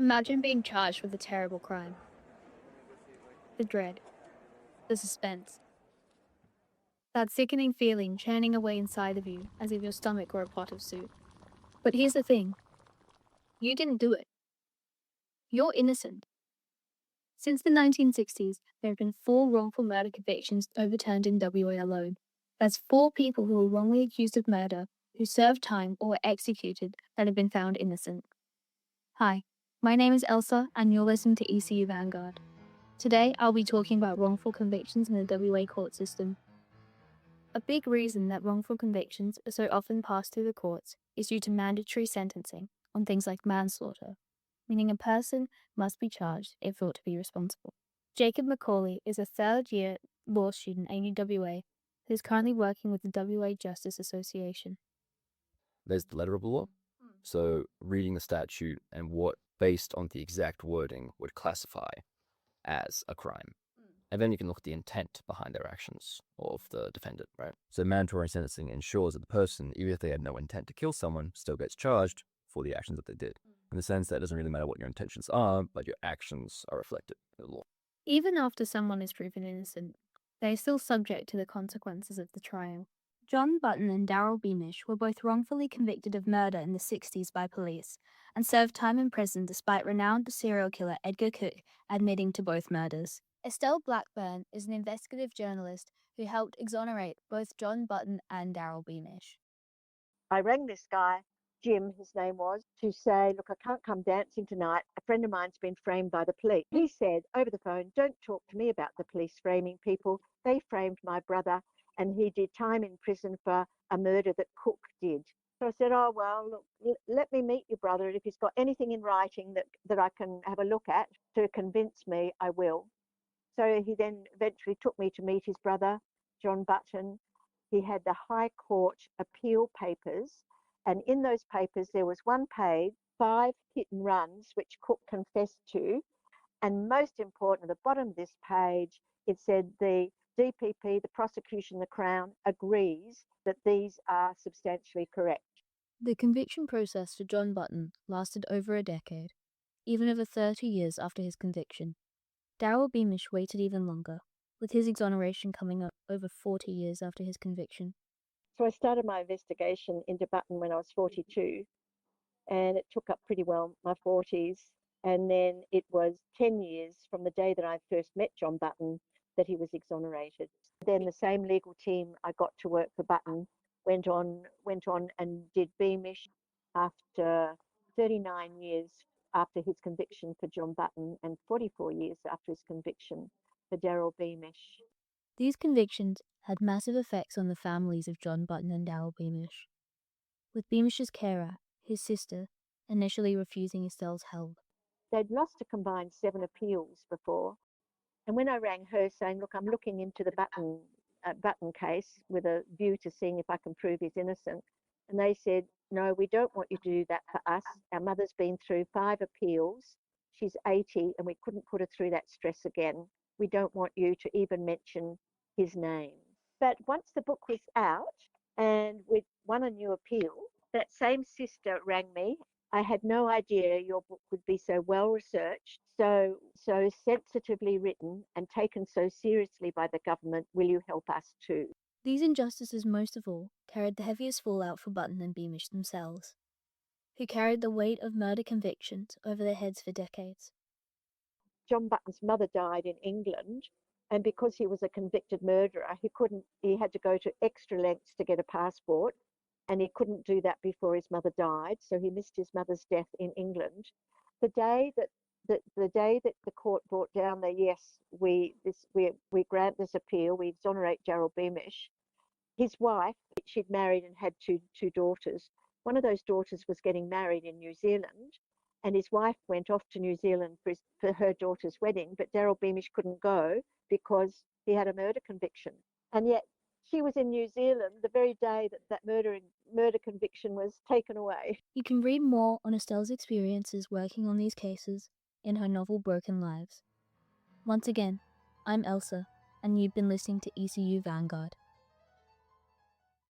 Imagine being charged with a terrible crime. The dread, the suspense, that sickening feeling churning away inside of you as if your stomach were a pot of soup. But here's the thing, you didn't do it. You're innocent. Since the 1960s, there have been 4 wrongful murder convictions overturned in WA alone. That's 4 people who were wrongly accused of murder, who served time or were executed, that have been found innocent. Hi, my name is Elsa, and you're listening to ECU Vanguard. Today, I'll be talking about wrongful convictions in the WA court system. A big reason that wrongful convictions are so often passed through the courts is due to mandatory sentencing on things like manslaughter, meaning a person must be charged if thought to be responsible. Jacob Macaulay is a third-year law student at UWA who is currently working with the WA Justice Association. There's the letter of the law. So reading the statute and what, based on the exact wording, would classify as a crime. And then you can look at the intent behind their actions of the defendant, right? So mandatory sentencing ensures that the person, even if they had no intent to kill someone, still gets charged for the actions that they did. In the sense that it doesn't really matter what your intentions are, but your actions are reflected in the law. Even after someone is proven innocent, they are still subject to the consequences of the trial. John Button and Daryl Beamish were both wrongfully convicted of murder in the 60s by police and served time in prison despite renowned serial killer Edgar Cook admitting to both murders. Estelle Blackburn is an investigative journalist who helped exonerate both John Button and Daryl Beamish. I rang this guy, Jim, his name was, to say, look, I can't come dancing tonight. A friend of mine's been framed by the police. He said over the phone, don't talk to me about the police framing people. They framed my brother and he did time in prison for a murder that Cook did. So I said, oh, well, look, let me meet your brother. If he's got anything in writing that I can have a look at to convince me, I will. So he then eventually took me to meet his brother, John Button. He had the High Court appeal papers, and in those papers there was one page, 5 hit and runs, which Cook confessed to, and most important, at the bottom of this page, it said the DPP, the prosecution, the Crown, agrees that these are substantially correct. The conviction process for John Button lasted over a decade, even over 30 years after his conviction. Daryl Beamish waited even longer, with his exoneration coming up over 40 years after his conviction. So I started my investigation into Button when I was 42, and it took up pretty well my 40s. And then it was 10 years from the day that I first met John Button that he was exonerated. Then the same legal team I got to work for Button went on and did Beamish after 39 years after his conviction for John Button and 44 years after his conviction for Daryl Beamish. These convictions had massive effects on the families of John Button and Daryl Beamish, with Beamish's carer, his sister, initially refusing Estelle's help. They'd lost a combined 7 appeals before, and when I rang her saying, look, I'm looking into the Button case with a view to seeing if I can prove he's innocent, and they said, no, we don't want you to do that for us. Our mother's been through 5 appeals. She's 80 and we couldn't put her through that stress again. We don't want you to even mention his name. But once the book was out and we'd won a new appeal, that same sister rang me. I had no idea your book would be so well researched, so sensitively written and taken so seriously by the government. Will you help us too? These injustices, most of all, carried the heaviest fallout for Button and Beamish themselves, who carried the weight of murder convictions over their heads for decades. John Button's mother died in England, and because he was a convicted murderer, he had to go to extra lengths to get a passport, and he couldn't do that before his mother died, so he missed his mother's death in England. The day that the court brought down the yes, we grant this appeal, we exonerate Daryl Beamish. His wife, she'd married and had two daughters. One of those daughters was getting married in New Zealand, and his wife went off to New Zealand for her daughter's wedding, but Daryl Beamish couldn't go because he had a murder conviction. And yet she was in New Zealand the very day that murder conviction was taken away. You can read more on Estelle's experiences working on these cases in her novel Broken Lives. Once again, I'm Elsa, and you've been listening to ECU Vanguard.